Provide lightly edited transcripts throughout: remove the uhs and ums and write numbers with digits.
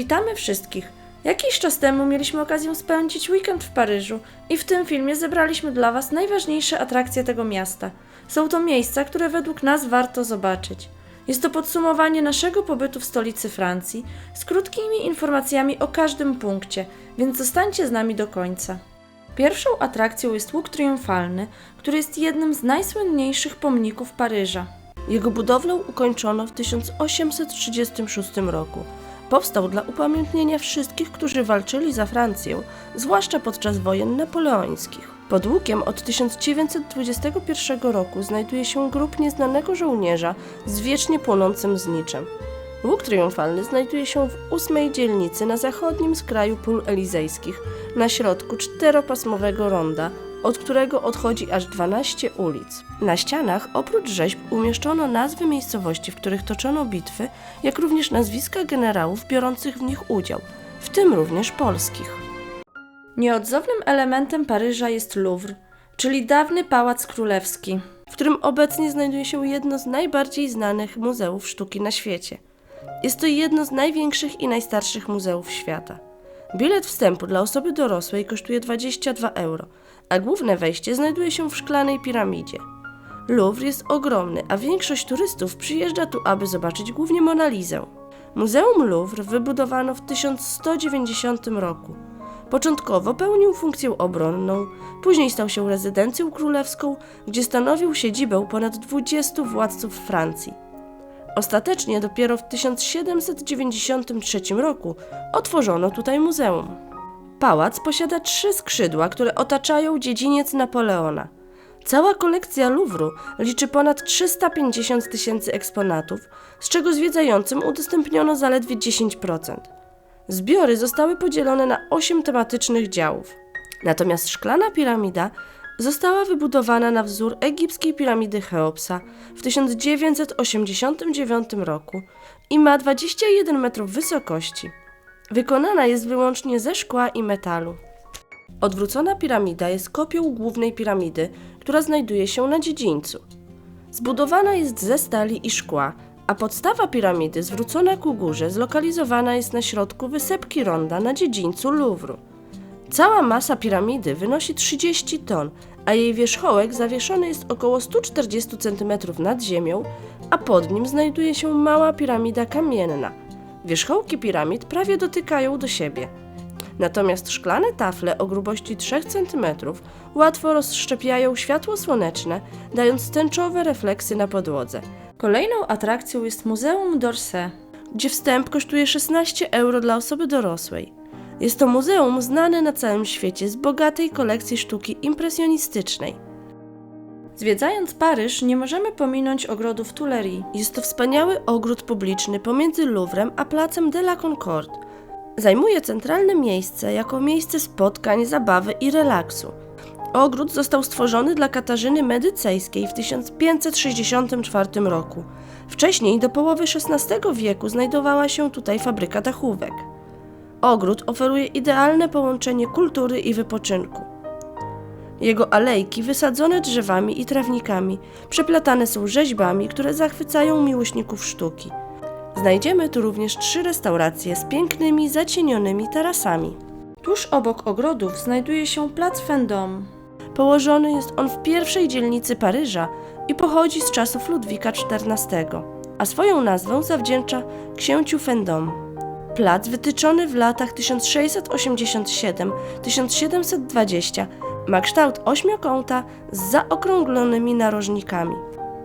Witamy wszystkich! Jakiś czas temu mieliśmy okazję spędzić weekend w Paryżu i w tym filmie zebraliśmy dla Was najważniejsze atrakcje tego miasta. Są to miejsca, które według nas warto zobaczyć. Jest to podsumowanie naszego pobytu w stolicy Francji z krótkimi informacjami o każdym punkcie, więc zostańcie z nami do końca. Pierwszą atrakcją jest Łuk Triumfalny, który jest jednym z najsłynniejszych pomników Paryża. Jego budowlę ukończono w 1836 roku. Powstał dla upamiętnienia wszystkich, którzy walczyli za Francję, zwłaszcza podczas wojen napoleońskich. Pod łukiem od 1921 roku znajduje się grób nieznanego żołnierza z wiecznie płonącym zniczem. Łuk Triumfalny znajduje się w 8. dzielnicy na zachodnim skraju pól elizejskich, na środku 4-pasmowego ronda, od którego odchodzi aż 12 ulic. Na ścianach oprócz rzeźb umieszczono nazwy miejscowości, w których toczono bitwy, jak również nazwiska generałów biorących w nich udział, w tym również polskich. Nieodzownym elementem Paryża jest Louvre, czyli dawny pałac królewski, w którym obecnie znajduje się jedno z najbardziej znanych muzeów sztuki na świecie. Jest to jedno z największych i najstarszych muzeów świata. Bilet wstępu dla osoby dorosłej kosztuje 22 euro, a główne wejście znajduje się w szklanej piramidzie. Louvre jest ogromny, a większość turystów przyjeżdża tu, aby zobaczyć głównie Monalizę. Muzeum Louvre wybudowano w 1190 roku. Początkowo pełnił funkcję obronną, później stał się rezydencją królewską, gdzie stanowił siedzibę ponad 20 władców Francji. Ostatecznie dopiero w 1793 roku otworzono tutaj muzeum. Pałac posiada 3 skrzydła, które otaczają dziedziniec Napoleona. Cała kolekcja Louvru liczy ponad 350 000 eksponatów, z czego zwiedzającym udostępniono zaledwie 10%. Zbiory zostały podzielone na 8 tematycznych działów. Natomiast szklana piramida została wybudowana na wzór egipskiej piramidy Cheopsa w 1989 roku i ma 21 metrów wysokości. Wykonana jest wyłącznie ze szkła i metalu. Odwrócona piramida jest kopią głównej piramidy, która znajduje się na dziedzińcu. Zbudowana jest ze stali i szkła, a podstawa piramidy zwrócona ku górze zlokalizowana jest na środku wysepki ronda na dziedzińcu Louvru. Cała masa piramidy wynosi 30 ton, a jej wierzchołek zawieszony jest około 140 cm nad ziemią, a pod nim znajduje się mała piramida kamienna. Wierzchołki piramid prawie dotykają do siebie. Natomiast szklane tafle o grubości 3 cm łatwo rozszczepiają światło słoneczne, dając tęczowe refleksy na podłodze. Kolejną atrakcją jest Muzeum d'Orsay, gdzie wstęp kosztuje 16 euro dla osoby dorosłej. Jest to muzeum znane na całym świecie z bogatej kolekcji sztuki impresjonistycznej. Zwiedzając Paryż, nie możemy pominąć ogrodów Tuileries. Jest to wspaniały ogród publiczny pomiędzy Louvrem a placem de la Concorde. Zajmuje centralne miejsce jako miejsce spotkań, zabawy i relaksu. Ogród został stworzony dla Katarzyny Medycejskiej w 1564 roku. Wcześniej, do połowy XVI wieku, znajdowała się tutaj fabryka dachówek. Ogród oferuje idealne połączenie kultury i wypoczynku. Jego alejki wysadzone drzewami i trawnikami, przeplatane są rzeźbami, które zachwycają miłośników sztuki. Znajdziemy tu również 3 restauracje z pięknymi, zacienionymi tarasami. Tuż obok ogrodów znajduje się plac Vendôme. Położony jest on w pierwszej dzielnicy Paryża i pochodzi z czasów Ludwika XIV, a swoją nazwę zawdzięcza księciu Vendôme. Plac wytyczony w latach 1687-1720 ma kształt ośmiokąta z zaokrąglonymi narożnikami.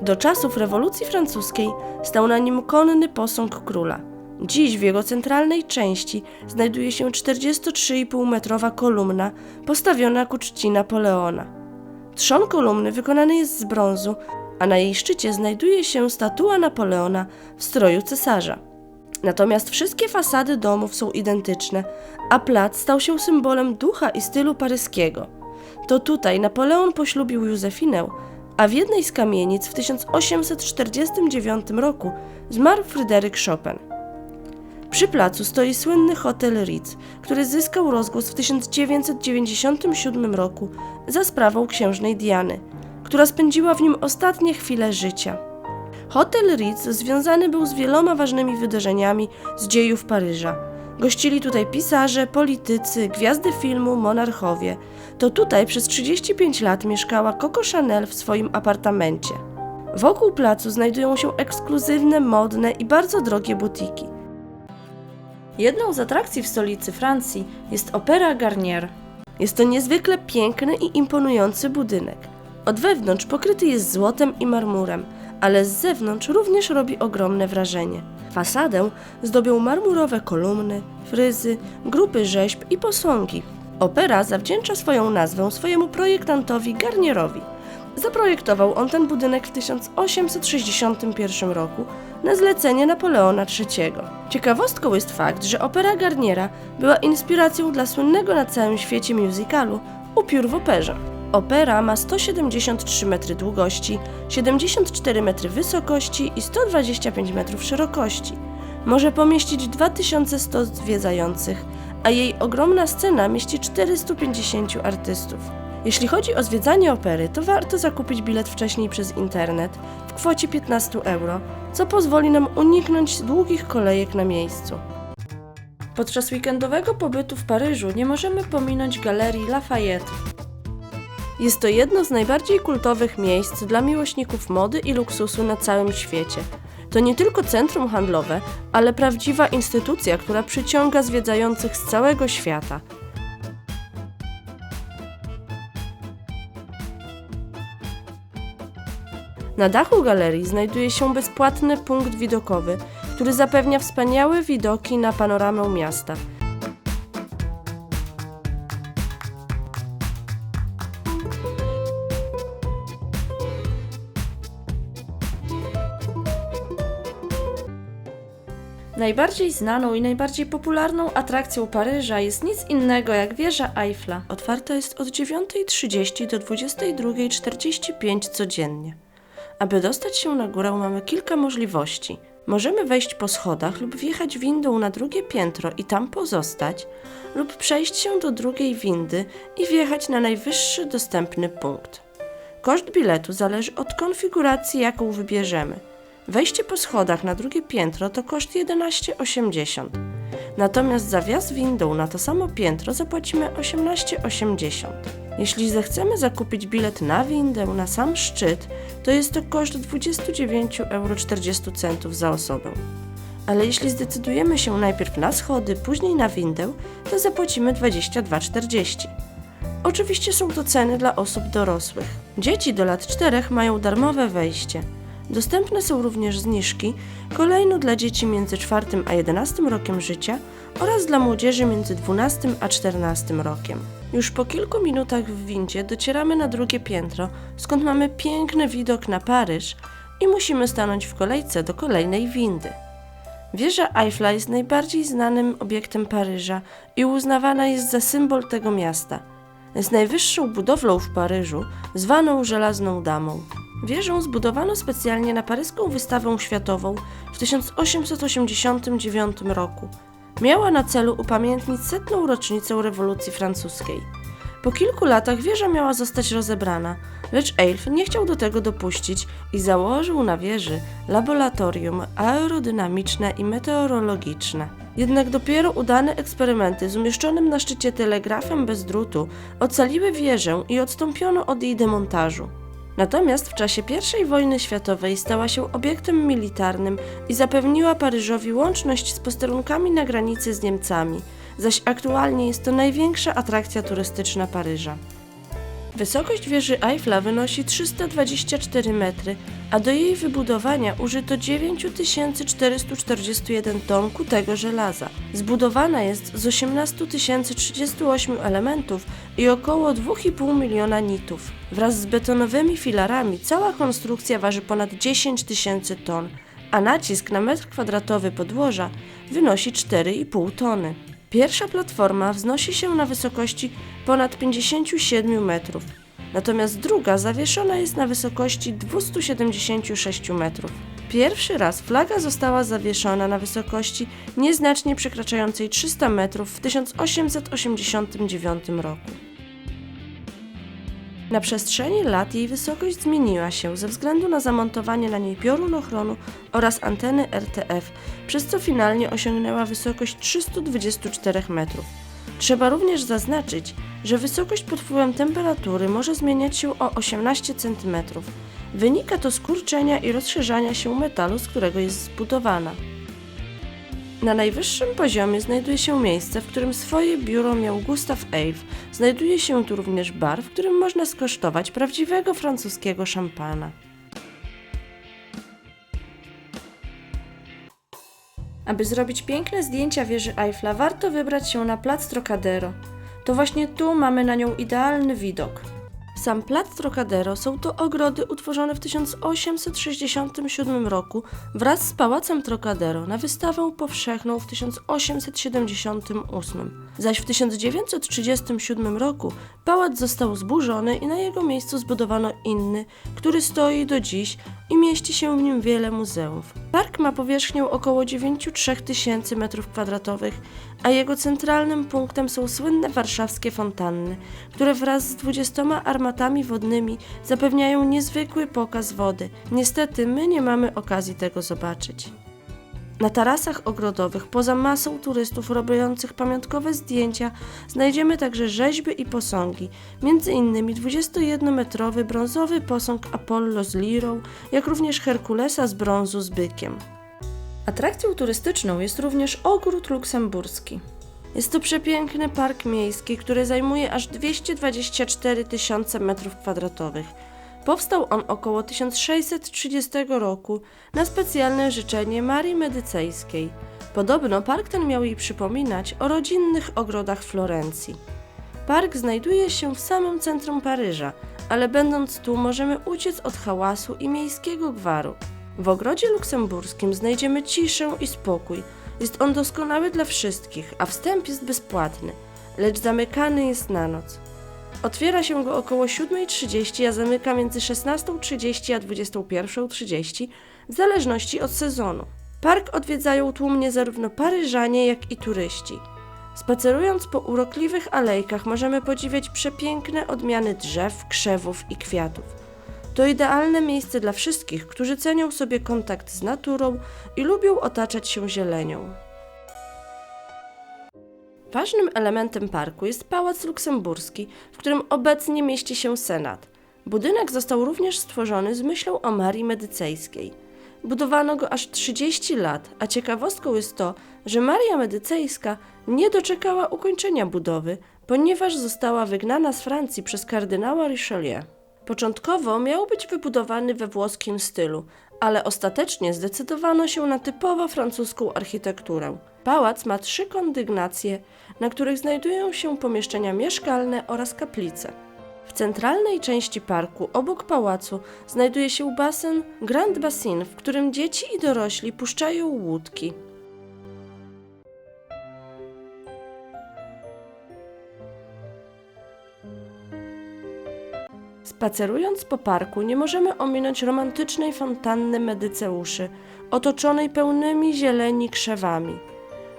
Do czasów rewolucji francuskiej stał na nim konny posąg króla. Dziś w jego centralnej części znajduje się 43,5-metrowa kolumna postawiona ku czci Napoleona. Trzon kolumny wykonany jest z brązu, a na jej szczycie znajduje się statua Napoleona w stroju cesarza. Natomiast wszystkie fasady domów są identyczne, a plac stał się symbolem ducha i stylu paryskiego. To tutaj Napoleon poślubił Józefinę, a w jednej z kamienic w 1849 roku zmarł Fryderyk Chopin. Przy placu stoi słynny hotel Ritz, który zyskał rozgłos w 1997 roku za sprawą księżnej Diany, która spędziła w nim ostatnie chwile życia. Hotel Ritz związany był z wieloma ważnymi wydarzeniami z dziejów Paryża. Gościli tutaj pisarze, politycy, gwiazdy filmu, monarchowie. To tutaj przez 35 lat mieszkała Coco Chanel w swoim apartamencie. Wokół placu znajdują się ekskluzywne, modne i bardzo drogie butiki. Jedną z atrakcji w stolicy Francji jest Opera Garnier. Jest to niezwykle piękny i imponujący budynek. Od wewnątrz pokryty jest złotem i marmurem, ale z zewnątrz również robi ogromne wrażenie. Fasadę zdobią marmurowe kolumny, fryzy, grupy rzeźb i posągi. Opera zawdzięcza swoją nazwę swojemu projektantowi Garnierowi. Zaprojektował on ten budynek w 1861 roku na zlecenie Napoleona III. Ciekawostką jest fakt, że Opera Garniera była inspiracją dla słynnego na całym świecie musicalu Upiór w operze. Opera ma 173 metry długości, 74 metry wysokości i 125 metrów szerokości. Może pomieścić 2100 zwiedzających, a jej ogromna scena mieści 450 artystów. Jeśli chodzi o zwiedzanie opery, to warto zakupić bilet wcześniej przez internet w kwocie 15 euro, co pozwoli nam uniknąć długich kolejek na miejscu. Podczas weekendowego pobytu w Paryżu nie możemy pominąć Galerii Lafayette. Jest to jedno z najbardziej kultowych miejsc dla miłośników mody i luksusu na całym świecie. To nie tylko centrum handlowe, ale prawdziwa instytucja, która przyciąga zwiedzających z całego świata. Na dachu galerii znajduje się bezpłatny punkt widokowy, który zapewnia wspaniałe widoki na panoramę miasta. Najbardziej znaną i najbardziej popularną atrakcją Paryża jest nic innego jak wieża Eiffla. Otwarta jest od 9:30 do 22:45 codziennie. Aby dostać się na górę, mamy kilka możliwości. Możemy wejść po schodach lub wjechać windą na drugie piętro i tam pozostać, lub przejść się do drugiej windy i wjechać na najwyższy dostępny punkt. Koszt biletu zależy od konfiguracji, jaką wybierzemy. Wejście po schodach na drugie piętro to koszt 11,80. Natomiast za wjazd windą na to samo piętro zapłacimy 18,80. Jeśli zechcemy zakupić bilet na windę na sam szczyt, to jest to koszt 29,40 euro za osobę. Ale jeśli zdecydujemy się najpierw na schody, później na windę, to zapłacimy 22,40. Oczywiście są to ceny dla osób dorosłych. Dzieci do lat 4 mają darmowe wejście. Dostępne są również zniżki, kolejno dla dzieci między 4 a 11 rokiem życia oraz dla młodzieży między 12 a 14 rokiem. Już po kilku minutach w windzie docieramy na drugie piętro, skąd mamy piękny widok na Paryż i musimy stanąć w kolejce do kolejnej windy. Wieża Eiffla jest najbardziej znanym obiektem Paryża i uznawana jest za symbol tego miasta. Jest najwyższą budowlą w Paryżu, zwaną Żelazną Damą. Wieżę zbudowano specjalnie na paryską wystawę światową w 1889 roku. Miała na celu upamiętnić 100. rocznicę rewolucji francuskiej. Po kilku latach wieża miała zostać rozebrana, lecz Eiffel nie chciał do tego dopuścić i założył na wieży laboratorium aerodynamiczne i meteorologiczne. Jednak dopiero udane eksperymenty z umieszczonym na szczycie telegrafem bez drutu ocaliły wieżę i odstąpiono od jej demontażu. Natomiast w czasie I wojny światowej stała się obiektem militarnym i zapewniła Paryżowi łączność z posterunkami na granicy z Niemcami, zaś aktualnie jest to największa atrakcja turystyczna Paryża. Wysokość wieży Eiffla wynosi 324 metry, a do jej wybudowania użyto 9441 ton kutego żelaza. Zbudowana jest z 18 038 elementów i około 2,5 miliona nitów. Wraz z betonowymi filarami cała konstrukcja waży ponad 10 000 ton, a nacisk na metr kwadratowy podłoża wynosi 4,5 tony. Pierwsza platforma wznosi się na wysokości ponad 57 metrów, natomiast druga zawieszona jest na wysokości 276 metrów. Pierwszy raz flaga została zawieszona na wysokości nieznacznie przekraczającej 300 metrów w 1889 roku. Na przestrzeni lat jej wysokość zmieniła się ze względu na zamontowanie na niej piorun ochronu oraz anteny RTF, przez co finalnie osiągnęła wysokość 324 metrów. Trzeba również zaznaczyć, że wysokość pod wpływem temperatury może zmieniać się o 18 cm. Wynika to z kurczenia i rozszerzania się metalu, z którego jest zbudowana. Na najwyższym poziomie znajduje się miejsce, w którym swoje biuro miał Gustave Eiffel. Znajduje się tu również bar, w którym można skosztować prawdziwego francuskiego szampana. Aby zrobić piękne zdjęcia wieży Eiffla, warto wybrać się na plac Trocadero. To właśnie tu mamy na nią idealny widok. Sam plac Trocadero są to ogrody utworzone w 1867 roku wraz z Pałacem Trocadero na wystawę powszechną w 1878, zaś w 1937 roku pałac został zburzony i na jego miejscu zbudowano inny, który stoi do dziś i mieści się w nim wiele muzeów. Park ma powierzchnię około 9,3 tysięcy m2, a jego centralnym punktem są słynne warszawskie fontanny, które wraz z 20 armatami wodnymi zapewniają niezwykły pokaz wody. Niestety my nie mamy okazji tego zobaczyć. Na tarasach ogrodowych, poza masą turystów robiących pamiątkowe zdjęcia, znajdziemy także rzeźby i posągi, m.in. 21-metrowy brązowy posąg Apollo z lirą, jak również Herkulesa z brązu z bykiem. Atrakcją turystyczną jest również Ogród Luksemburski. Jest to przepiękny park miejski, który zajmuje aż 224 tysiące m2. Powstał on około 1630 roku na specjalne życzenie Marii Medycejskiej. Podobno park ten miał jej przypominać o rodzinnych ogrodach Florencji. Park znajduje się w samym centrum Paryża, ale będąc tu możemy uciec od hałasu i miejskiego gwaru. W ogrodzie luksemburskim znajdziemy ciszę i spokój. Jest on doskonały dla wszystkich, a wstęp jest bezpłatny, lecz zamykany jest na noc. Otwiera się go około 7:30, a zamyka między 16:30 a 21:30, w zależności od sezonu. Park odwiedzają tłumnie zarówno Paryżanie, jak i turyści. Spacerując po urokliwych alejkach możemy podziwiać przepiękne odmiany drzew, krzewów i kwiatów. To idealne miejsce dla wszystkich, którzy cenią sobie kontakt z naturą i lubią otaczać się zielenią. Ważnym elementem parku jest Pałac Luksemburski, w którym obecnie mieści się Senat. Budynek został również stworzony z myślą o Marii Medycejskiej. Budowano go aż 30 lat, a ciekawostką jest to, że Maria Medycejska nie doczekała ukończenia budowy, ponieważ została wygnana z Francji przez kardynała Richelieu. Początkowo miał być wybudowany we włoskim stylu, ale ostatecznie zdecydowano się na typowo francuską architekturę. Pałac ma 3 kondygnacje, na których znajdują się pomieszczenia mieszkalne oraz kaplice. W centralnej części parku, obok pałacu, znajduje się basen Grand Bassin, w którym dzieci i dorośli puszczają łódki. Spacerując po parku nie możemy ominąć romantycznej fontanny Medyceuszy, otoczonej pełnymi zieleni krzewami.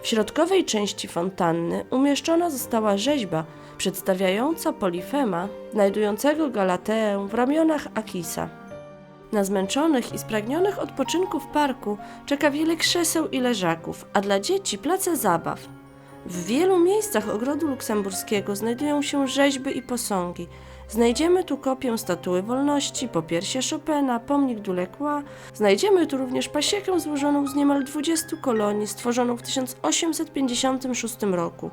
W środkowej części fontanny umieszczona została rzeźba przedstawiająca Polifema, znajdującego Galateę w ramionach Akisa. Na zmęczonych i spragnionych odpoczynku w parku czeka wiele krzeseł i leżaków, a dla dzieci place zabaw. W wielu miejscach ogrodu luksemburskiego znajdują się rzeźby i posągi. Znajdziemy tu kopię Statuły Wolności, popiersie Chopina, pomnik Delacroix. Znajdziemy tu również pasiekę złożoną z niemal 20 kolonii, stworzoną w 1856 roku.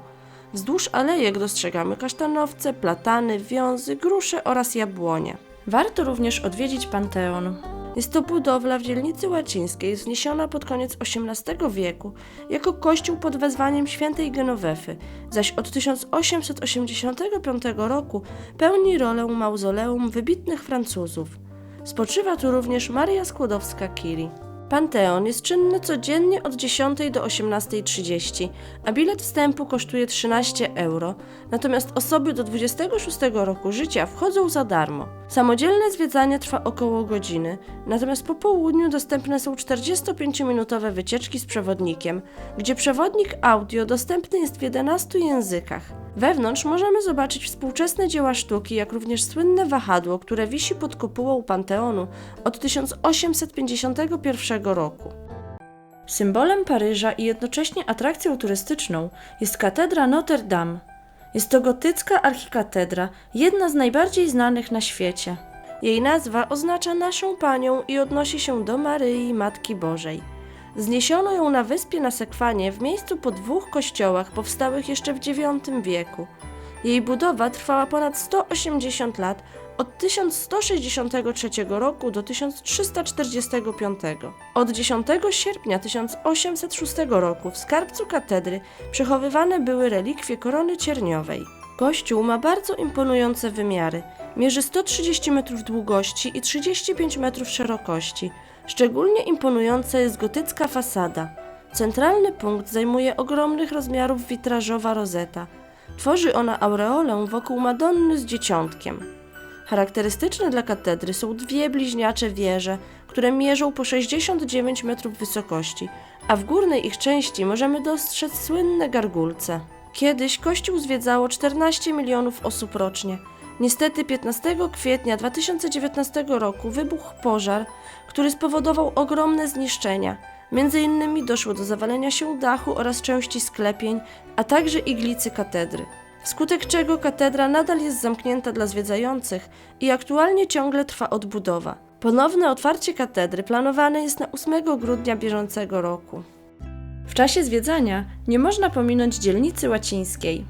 Wzdłuż alejek dostrzegamy kasztanowce, platany, wiązy, grusze oraz jabłonie. Warto również odwiedzić Panteon. Jest to budowla w dzielnicy łacińskiej, wzniesiona pod koniec XVIII wieku jako kościół pod wezwaniem świętej Genowefy, zaś od 1885 roku pełni rolę mauzoleum wybitnych Francuzów. Spoczywa tu również Maria Skłodowska-Curie. Panteon jest czynny codziennie od 10 do 18:30, a bilet wstępu kosztuje 13 euro, natomiast osoby do 26 roku życia wchodzą za darmo. Samodzielne zwiedzanie trwa około godziny, natomiast po południu dostępne są 45-minutowe wycieczki z przewodnikiem, gdzie przewodnik audio dostępny jest w 11 językach. Wewnątrz możemy zobaczyć współczesne dzieła sztuki, jak również słynne wahadło, które wisi pod kopułą Panteonu od 1851 roku. Symbolem Paryża i jednocześnie atrakcją turystyczną jest katedra Notre Dame. Jest to gotycka archikatedra, jedna z najbardziej znanych na świecie. Jej nazwa oznacza Naszą Panią i odnosi się do Maryi, Matki Bożej. Wzniesiono ją na wyspie na Sekwanie w miejscu po 2 kościołach powstałych jeszcze w IX wieku. Jej budowa trwała ponad 180 lat, od 1163 roku do 1345. Od 10 sierpnia 1806 roku w skarbcu katedry przechowywane były relikwie korony cierniowej. Kościół ma bardzo imponujące wymiary. Mierzy 130 metrów długości i 35 metrów szerokości. Szczególnie imponująca jest gotycka fasada. Centralny punkt zajmuje ogromnych rozmiarów witrażowa rozeta. Tworzy ona aureolę wokół Madonny z Dzieciątkiem. Charakterystyczne dla katedry są 2 bliźniacze wieże, które mierzą po 69 metrów wysokości, a w górnej ich części możemy dostrzec słynne gargulce. Kiedyś kościół zwiedzało 14 milionów osób rocznie. Niestety 15 kwietnia 2019 roku wybuchł pożar, który spowodował ogromne zniszczenia. Między innymi doszło do zawalenia się dachu oraz części sklepień, a także iglicy katedry. Wskutek czego katedra nadal jest zamknięta dla zwiedzających i aktualnie ciągle trwa odbudowa. Ponowne otwarcie katedry planowane jest na 8 grudnia bieżącego roku. W czasie zwiedzania nie można pominąć dzielnicy łacińskiej.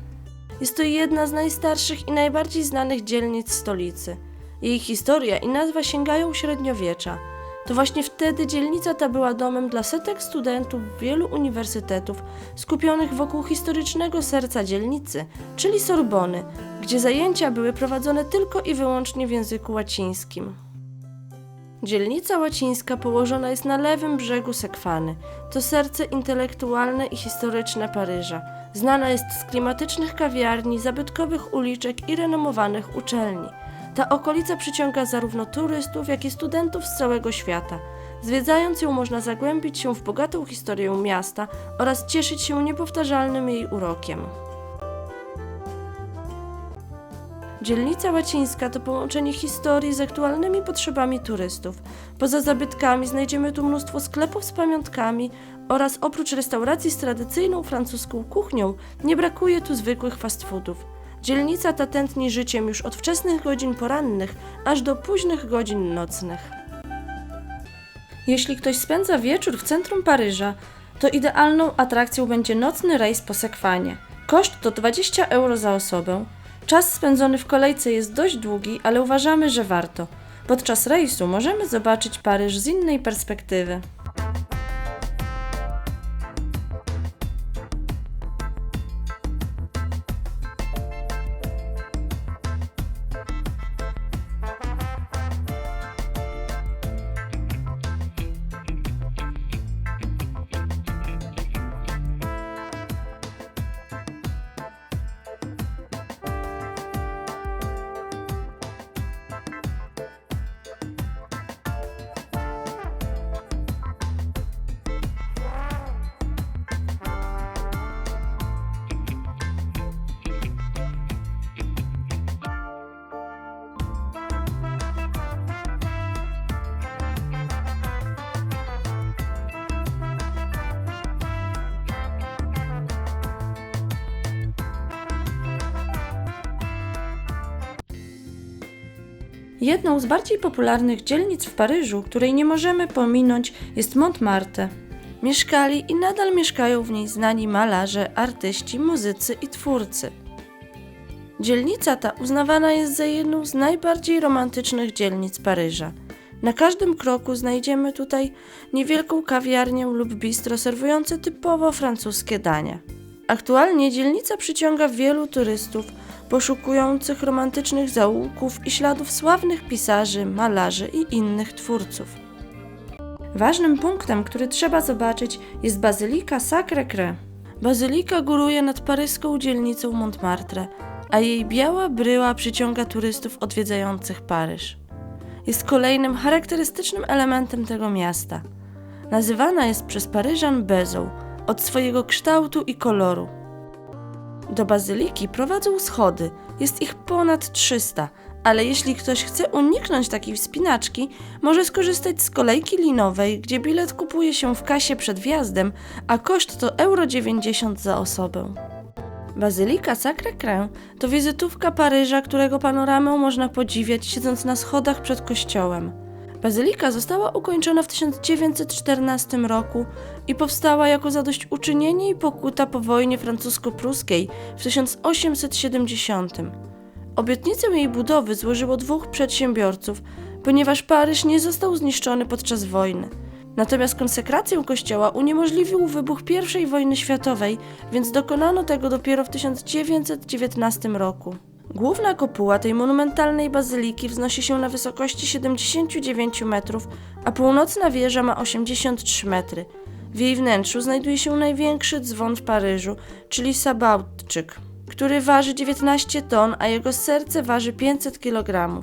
Jest to jedna z najstarszych i najbardziej znanych dzielnic stolicy. Jej historia i nazwa sięgają średniowiecza. To właśnie wtedy dzielnica ta była domem dla setek studentów wielu uniwersytetów skupionych wokół historycznego serca dzielnicy, czyli Sorbony, gdzie zajęcia były prowadzone tylko i wyłącznie w języku łacińskim. Dzielnica łacińska położona jest na lewym brzegu Sekwany. To serce intelektualne i historyczne Paryża. Znana jest z klimatycznych kawiarni, zabytkowych uliczek i renomowanych uczelni. Ta okolica przyciąga zarówno turystów, jak i studentów z całego świata. Zwiedzając ją można zagłębić się w bogatą historię miasta oraz cieszyć się niepowtarzalnym jej urokiem. Dzielnica łacińska to połączenie historii z aktualnymi potrzebami turystów. Poza zabytkami znajdziemy tu mnóstwo sklepów z pamiątkami oraz oprócz restauracji z tradycyjną francuską kuchnią nie brakuje tu zwykłych fast foodów. Dzielnica ta tętni życiem już od wczesnych godzin porannych aż do późnych godzin nocnych. Jeśli ktoś spędza wieczór w centrum Paryża, to idealną atrakcją będzie nocny rejs po Sekwanie. Koszt to 20 euro za osobę. Czas spędzony w kolejce jest dość długi, ale uważamy, że warto. Podczas rejsu możemy zobaczyć Paryż z innej perspektywy. Jedną z bardziej popularnych dzielnic w Paryżu, której nie możemy pominąć, jest Montmartre. Mieszkali i nadal mieszkają w niej znani malarze, artyści, muzycy i twórcy. Dzielnica ta uznawana jest za jedną z najbardziej romantycznych dzielnic Paryża. Na każdym kroku znajdziemy tutaj niewielką kawiarnię lub bistro serwujące typowo francuskie dania. Aktualnie dzielnica przyciąga wielu turystów poszukujących romantycznych zaułków i śladów sławnych pisarzy, malarzy i innych twórców. Ważnym punktem, który trzeba zobaczyć, jest Bazylika Sacré-Cœur. Bazylika góruje nad paryską dzielnicą Montmartre, a jej biała bryła przyciąga turystów odwiedzających Paryż. Jest kolejnym charakterystycznym elementem tego miasta. Nazywana jest przez Paryżan bezą, od swojego kształtu i koloru. Do bazyliki prowadzą schody, jest ich ponad 300, ale jeśli ktoś chce uniknąć takiej wspinaczki, może skorzystać z kolejki linowej, gdzie bilet kupuje się w kasie przed wjazdem, a koszt to euro 90 za osobę. Bazylika Sacré-Cœur to wizytówka Paryża, którego panoramę można podziwiać siedząc na schodach przed kościołem. Bazylika została ukończona w 1914 roku i powstała jako zadośćuczynienie i pokuta po wojnie francusko-pruskiej w 1870. Obietnicę jej budowy złożyło 2 przedsiębiorców, ponieważ Paryż nie został zniszczony podczas wojny. Natomiast konsekrację kościoła uniemożliwił wybuch I wojny światowej, więc dokonano tego dopiero w 1919 roku. Główna kopuła tej monumentalnej bazyliki wznosi się na wysokości 79 metrów, a północna wieża ma 83 metry. W jej wnętrzu znajduje się największy dzwon w Paryżu, czyli Sabaudczyk, który waży 19 ton, a jego serce waży 500 kg.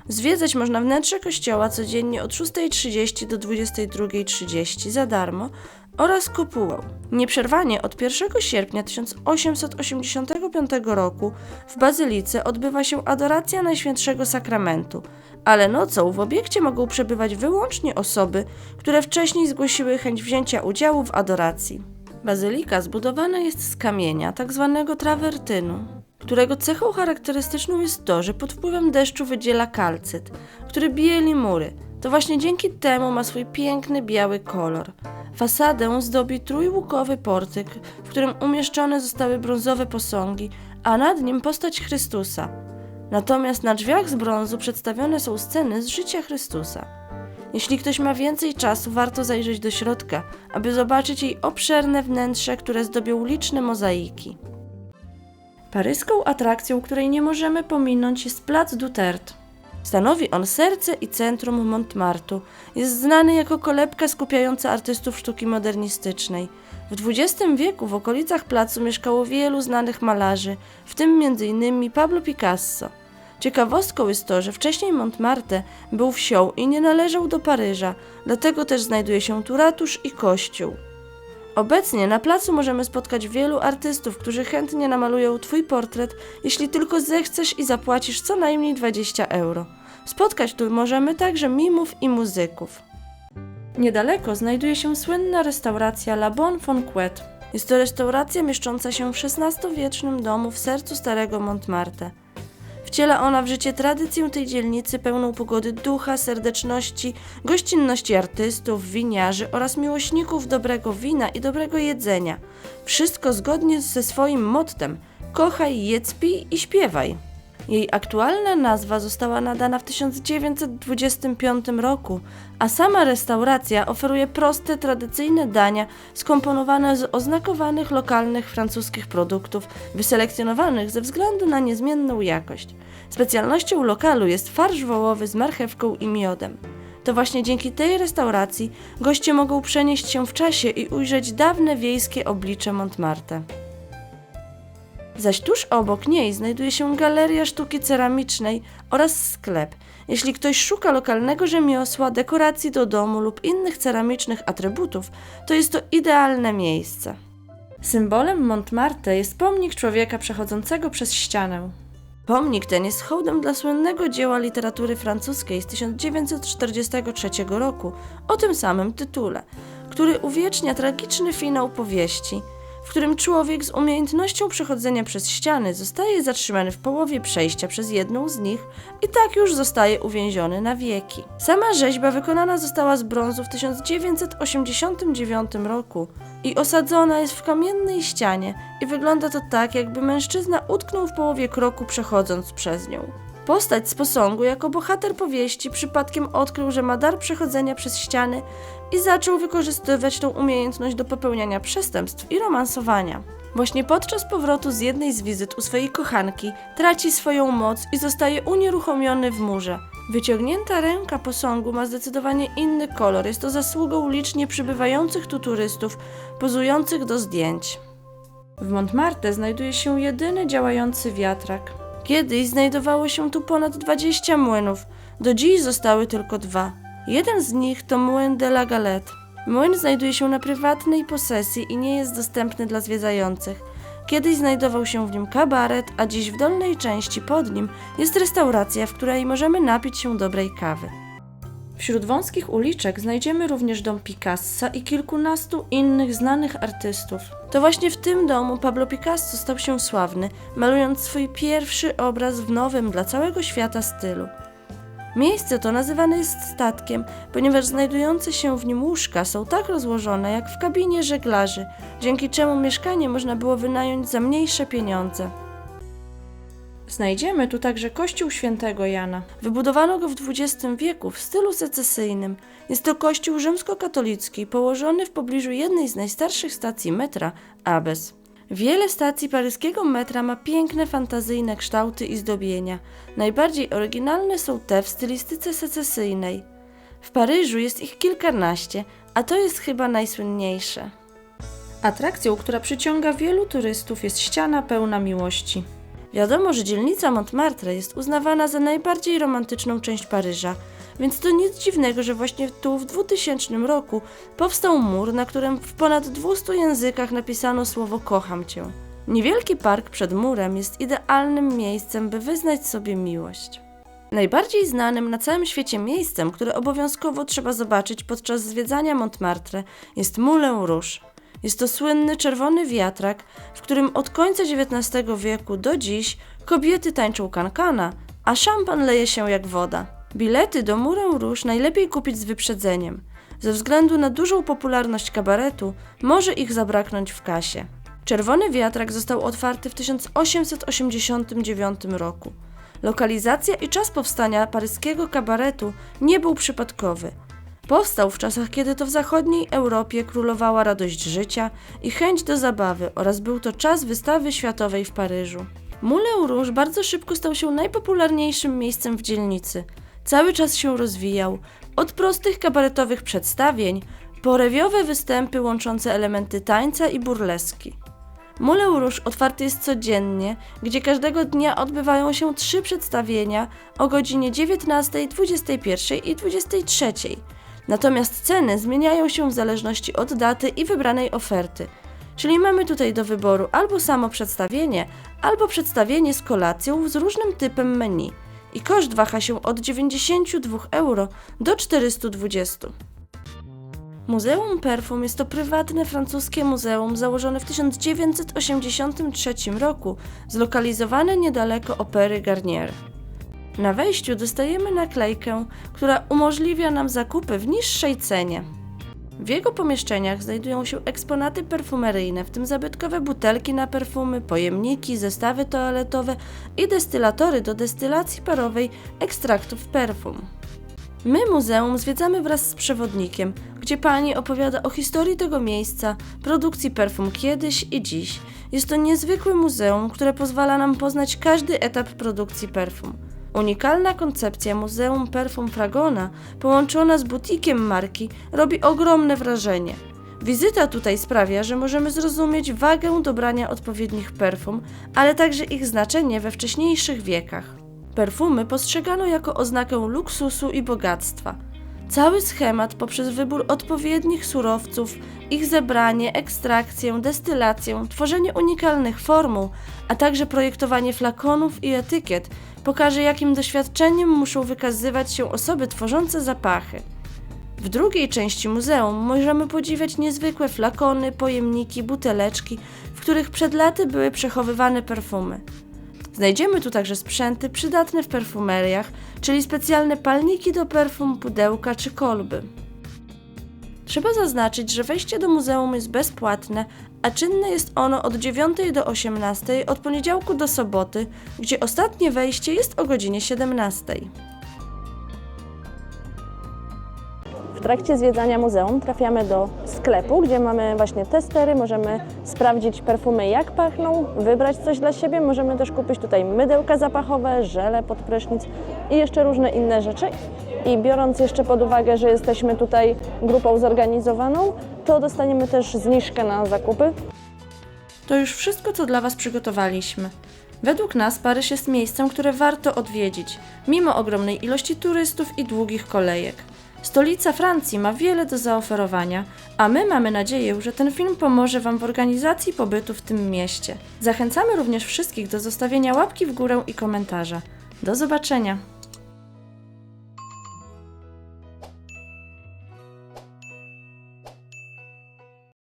Zwiedzać można wnętrze kościoła codziennie od 6:30 do 22:30 za darmo oraz kopułą. Nieprzerwanie od 1 sierpnia 1885 roku w bazylice odbywa się adoracja Najświętszego Sakramentu, ale nocą w obiekcie mogą przebywać wyłącznie osoby, które wcześniej zgłosiły chęć wzięcia udziału w adoracji. Bazylika zbudowana jest z kamienia, tzw. trawertynu, którego cechą charakterystyczną jest to, że pod wpływem deszczu wydziela kalcyt, który bieli mury. To właśnie dzięki temu ma swój piękny biały kolor. Fasadę zdobi trójłukowy portyk, w którym umieszczone zostały brązowe posągi, a nad nim postać Chrystusa. Natomiast na drzwiach z brązu przedstawione są sceny z życia Chrystusa. Jeśli ktoś ma więcej czasu, warto zajrzeć do środka, aby zobaczyć jej obszerne wnętrze, które zdobią liczne mozaiki. Paryską atrakcją, której nie możemy pominąć, jest plac Duterte. Stanowi on serce i centrum Montmartru. Jest znany jako kolebka skupiająca artystów sztuki modernistycznej. W XX wieku w okolicach placu mieszkało wielu znanych malarzy, w tym m.in. Pablo Picasso. Ciekawostką jest to, że wcześniej Montmartre był wsią i nie należał do Paryża, dlatego też znajduje się tu ratusz i kościół. Obecnie na placu możemy spotkać wielu artystów, którzy chętnie namalują Twój portret, jeśli tylko zechcesz i zapłacisz co najmniej 20 euro. Spotkać tu możemy także mimów i muzyków. Niedaleko znajduje się słynna restauracja La Bonne Fonquette. Jest to restauracja mieszcząca się w XVI-wiecznym domu w sercu starego Montmartre. Wciela ona w życie tradycję tej dzielnicy pełną pogody ducha, serdeczności, gościnności artystów, winiarzy oraz miłośników dobrego wina i dobrego jedzenia. Wszystko zgodnie ze swoim mottem: kochaj, jedz, pij i śpiewaj. Jej aktualna nazwa została nadana w 1925 roku, a sama restauracja oferuje proste, tradycyjne dania skomponowane z oznakowanych lokalnych francuskich produktów, wyselekcjonowanych ze względu na niezmienną jakość. Specjalnością lokalu jest farsz wołowy z marchewką i miodem. To właśnie dzięki tej restauracji goście mogą przenieść się w czasie i ujrzeć dawne wiejskie oblicze Montmartre. Zaś tuż obok niej znajduje się Galeria Sztuki Ceramicznej oraz sklep. Jeśli ktoś szuka lokalnego rzemiosła, dekoracji do domu lub innych ceramicznych atrybutów, to jest to idealne miejsce. Symbolem Montmartre jest pomnik człowieka przechodzącego przez ścianę. Pomnik ten jest hołdem dla słynnego dzieła literatury francuskiej z 1943 roku o tym samym tytule, który uwiecznia tragiczny finał powieści, w którym człowiek z umiejętnością przechodzenia przez ściany zostaje zatrzymany w połowie przejścia przez jedną z nich i tak już zostaje uwięziony na wieki. Sama rzeźba wykonana została z brązu w 1989 roku i osadzona jest w kamiennej ścianie i wygląda to tak, jakby mężczyzna utknął w połowie kroku przechodząc przez nią. Postać z posągu jako bohater powieści przypadkiem odkrył, że ma dar przechodzenia przez ściany i zaczął wykorzystywać tą umiejętność do popełniania przestępstw i romansowania. Właśnie podczas powrotu z jednej z wizyt u swojej kochanki traci swoją moc i zostaje unieruchomiony w murze. Wyciągnięta ręka posągu ma zdecydowanie inny kolor. Jest to zasługą licznie przybywających tu turystów, pozujących do zdjęć. W Montmartre znajduje się jedyny działający wiatrak. Kiedyś znajdowało się tu ponad 20 młynów, do dziś zostały tylko 2. Jeden z nich to młyn de la Galette. Młyn znajduje się na prywatnej posesji i nie jest dostępny dla zwiedzających. Kiedyś znajdował się w nim kabaret, a dziś w dolnej części pod nim jest restauracja, w której możemy napić się dobrej kawy. Wśród wąskich uliczek znajdziemy również dom Picassa i kilkunastu innych znanych artystów. To właśnie w tym domu Pablo Picasso stał się sławny, malując swój pierwszy obraz w nowym dla całego świata stylu. Miejsce to nazywane jest statkiem, ponieważ znajdujące się w nim łóżka są tak rozłożone jak w kabinie żeglarzy, dzięki czemu mieszkanie można było wynająć za mniejsze pieniądze. Znajdziemy tu także kościół świętego Jana. Wybudowano go w XX wieku w stylu secesyjnym. Jest to kościół rzymskokatolicki położony w pobliżu jednej z najstarszych stacji metra, Abbes. Wiele stacji paryskiego metra ma piękne, fantazyjne kształty i zdobienia. Najbardziej oryginalne są te w stylistyce secesyjnej. W Paryżu jest ich kilkanaście, a to jest chyba najsłynniejsze. Atrakcją, która przyciąga wielu turystów, jest ściana pełna miłości. Wiadomo, że dzielnica Montmartre jest uznawana za najbardziej romantyczną część Paryża, więc to nic dziwnego, że właśnie tu w 2000 roku powstał mur, na którym w ponad 200 językach napisano słowo „kocham cię”. Niewielki park przed murem jest idealnym miejscem, by wyznać sobie miłość. Najbardziej znanym na całym świecie miejscem, które obowiązkowo trzeba zobaczyć podczas zwiedzania Montmartre, jest Moulin Rouge. Jest to słynny czerwony wiatrak, w którym od końca XIX wieku do dziś kobiety tańczą kankana, a szampan leje się jak woda. Bilety do Moulin Rouge najlepiej kupić z wyprzedzeniem. Ze względu na dużą popularność kabaretu może ich zabraknąć w kasie. Czerwony wiatrak został otwarty w 1889 roku. Lokalizacja i czas powstania paryskiego kabaretu nie był przypadkowy. Powstał w czasach, kiedy to w zachodniej Europie królowała radość życia i chęć do zabawy oraz był to czas wystawy światowej w Paryżu. Moulin Rouge bardzo szybko stał się najpopularniejszym miejscem w dzielnicy. Cały czas się rozwijał, od prostych kabaretowych przedstawień po rewiowe występy łączące elementy tańca i burleski. Moulin Rouge otwarty jest codziennie, gdzie każdego dnia odbywają się 3 przedstawienia o godzinie 19, 21 i 23. Natomiast ceny zmieniają się w zależności od daty i wybranej oferty. Czyli mamy tutaj do wyboru albo samo przedstawienie, albo przedstawienie z kolacją z różnym typem menu. I koszt waha się od 92 euro do 420. Muzeum Perfum jest to prywatne francuskie muzeum założone w 1983 roku, zlokalizowane niedaleko Opery Garnier. Na wejściu dostajemy naklejkę, która umożliwia nam zakupy w niższej cenie. W jego pomieszczeniach znajdują się eksponaty perfumeryjne, w tym zabytkowe butelki na perfumy, pojemniki, zestawy toaletowe i destylatory do destylacji parowej ekstraktów perfum. My muzeum zwiedzamy wraz z przewodnikiem, gdzie pani opowiada o historii tego miejsca, produkcji perfum kiedyś i dziś. Jest to niezwykłe muzeum, które pozwala nam poznać każdy etap produkcji perfum. Unikalna koncepcja Muzeum Perfum Fragona, połączona z butikiem marki, robi ogromne wrażenie. Wizyta tutaj sprawia, że możemy zrozumieć wagę dobrania odpowiednich perfum, ale także ich znaczenie we wcześniejszych wiekach. Perfumy postrzegano jako oznakę luksusu i bogactwa. Cały schemat poprzez wybór odpowiednich surowców, ich zebranie, ekstrakcję, destylację, tworzenie unikalnych formuł, a także projektowanie flakonów i etykiet pokaże, jakim doświadczeniem muszą wykazywać się osoby tworzące zapachy. W drugiej części muzeum możemy podziwiać niezwykłe flakony, pojemniki, buteleczki, w których przed laty były przechowywane perfumy. Znajdziemy tu także sprzęty przydatne w perfumeriach, czyli specjalne palniki do perfum, pudełka czy kolby. Trzeba zaznaczyć, że wejście do muzeum jest bezpłatne, a czynne jest ono od 9 do 18, od poniedziałku do soboty, gdzie ostatnie wejście jest o godzinie 17. W trakcie zwiedzania muzeum trafiamy do sklepu, gdzie mamy właśnie testery, możemy sprawdzić perfumy jak pachną, wybrać coś dla siebie, możemy też kupić tutaj mydełka zapachowe, żele pod prysznic i jeszcze różne inne rzeczy. I biorąc jeszcze pod uwagę, że jesteśmy tutaj grupą zorganizowaną, to dostaniemy też zniżkę na zakupy. To już wszystko, co dla Was przygotowaliśmy. Według nas Paryż jest miejscem, które warto odwiedzić, mimo ogromnej ilości turystów i długich kolejek. Stolica Francji ma wiele do zaoferowania, a my mamy nadzieję, że ten film pomoże Wam w organizacji pobytu w tym mieście. Zachęcamy również wszystkich do zostawienia łapki w górę i komentarza. Do zobaczenia!